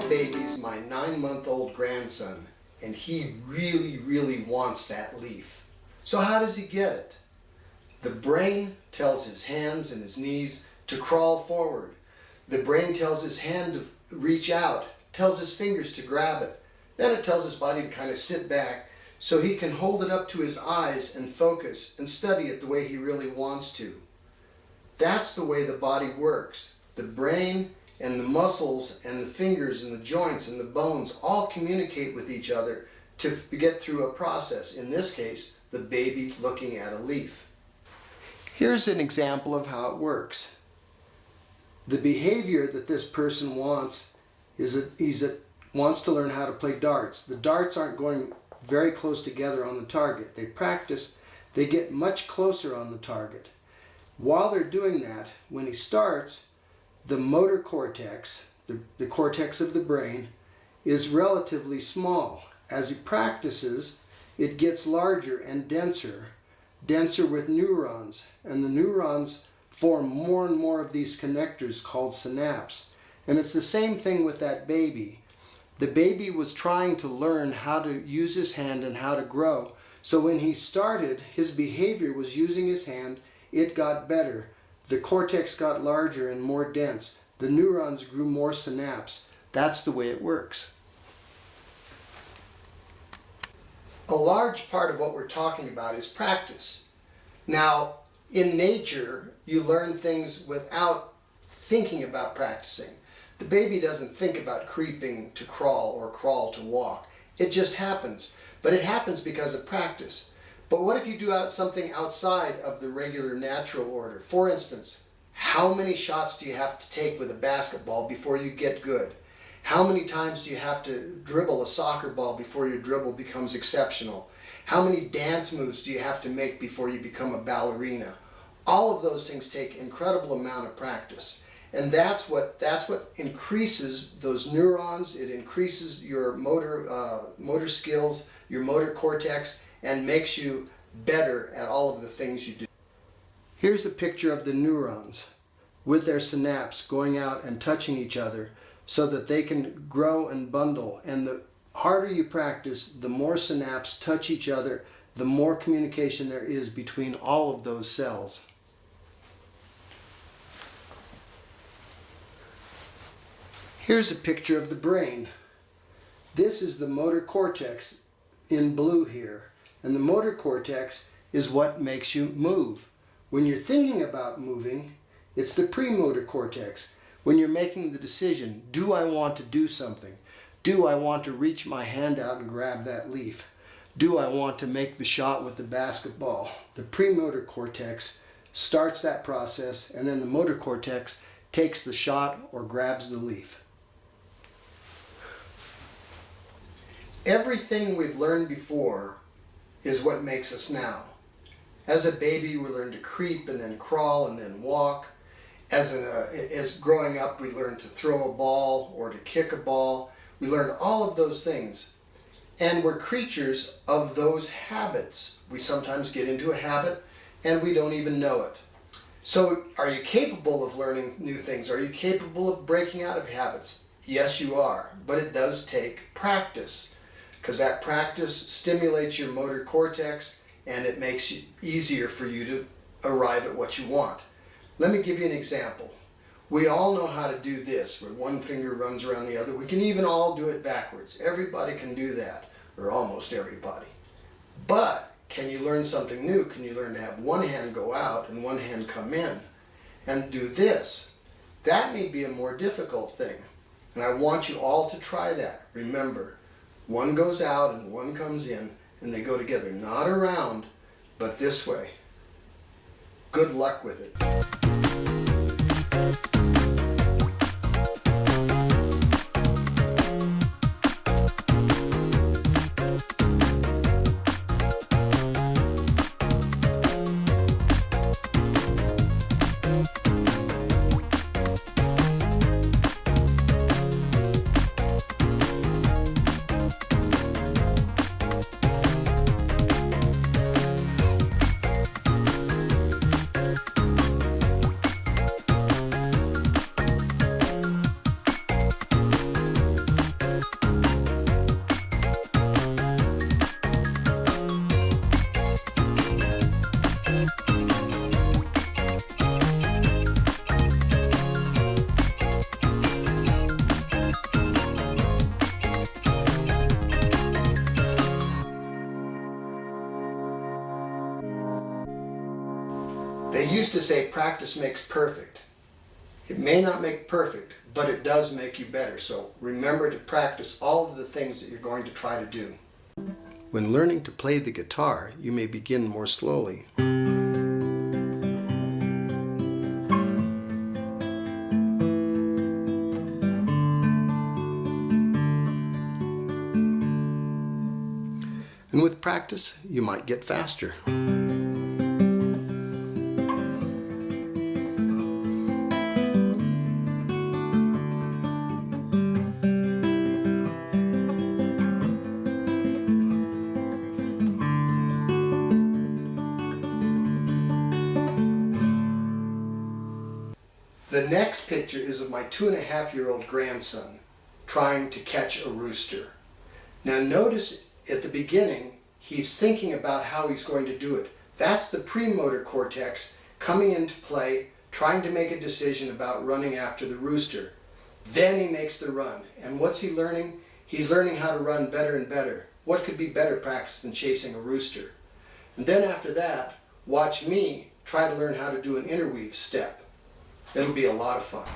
baby's my 9-month-old grandson, and he really wants that leaf. So how does he get it? The brain tells his hands and his knees to crawl forward. The brain tells his hand to reach out, tells his fingers to grab it. Then it tells his body to kind of sit back so he can hold it up to his eyes and focus and study it the way he really wants to. That's the way the body works. The brain and the muscles and the fingers and the joints and the bones all communicate with each other to get through a process. In this case, the baby looking at a leaf. Here's an example of how it works. The behavior that this person wants is that he wants to learn how to play darts. The darts aren't going very close together on the target. They practice, they get much closer on the target. While they're doing that, when he starts, the motor cortex, the cortex of the brain, is relatively small. As he practices, it gets larger and denser with neurons, and the neurons form more and more of these connectors called synapses. And it's the same thing with that baby. The baby was trying to learn how to use his hand and how to grow. So when he started, his behavior was using his hand. It got better. The cortex got larger and more dense. The neurons grew more synapses. That's the way it works. A large part of what we're talking about is practice. Now, in nature, you learn things without thinking about practicing. The baby doesn't think about creeping to crawl or crawl to walk. It just happens. But it happens because of practice. But what if you do something outside of the regular natural order? For instance, how many shots do you have to take with a basketball before you get good? How many times do you have to dribble a soccer ball before your dribble becomes exceptional? How many dance moves do you have to make before you become a ballerina? All of those things take incredible amount of practice. And that's what increases those neurons. It increases your motor skills, your motor cortex, and makes you better at all of the things you do. Here's a picture of the neurons with their synapses going out and touching each other so that they can grow and bundle. And the harder you practice, the more synapses touch each other, the more communication there is between all of those cells. Here's a picture of the brain. This is the motor cortex in blue here. And the motor cortex is what makes you move. When you're thinking about moving, it's the premotor cortex. When you're making the decision, do I want to do something? Do I want to reach my hand out and grab that leaf? Do I want to make the shot with the basketball? The premotor cortex starts that process, and then the motor cortex takes the shot or grabs the leaf. Everything we've learned before is what makes us now. As a baby, we learn to creep and then crawl and then walk. As growing up, we learn to throw a ball or to kick a ball. We learn all of those things. And we're creatures of those habits. We sometimes get into a habit and we don't even know it. So are you capable of learning new things? Are you capable of breaking out of habits? Yes, you are. But it does take practice, because that practice stimulates your motor cortex and it makes it easier for you to arrive at what you want. Let me give you an example. We all know how to do this, where one finger runs around the other. We can even all do it backwards. Everybody can do that, or almost everybody. But can you learn something new? Can you learn to have one hand go out and one hand come in and do this? That may be a more difficult thing. And I want you all to try that. Remember, one goes out and one comes in, and they go together, not around, but this way. Good luck with it. used to say practice makes perfect. It may not make perfect, but it does make you better. So remember to practice all of the things that you're going to try to do. When learning to play the guitar, you may begin more slowly. And with practice, you might get faster. The next picture is of my 2.5-year-old grandson trying to catch a rooster. Now notice at the beginning, he's thinking about how he's going to do it. That's the premotor cortex coming into play, trying to make a decision about running after the rooster. Then he makes the run. And what's he learning? He's learning how to run better and better. What could be better practice than chasing a rooster? And then after that, watch me try to learn how to do an interweave step. It'll be a lot of fun.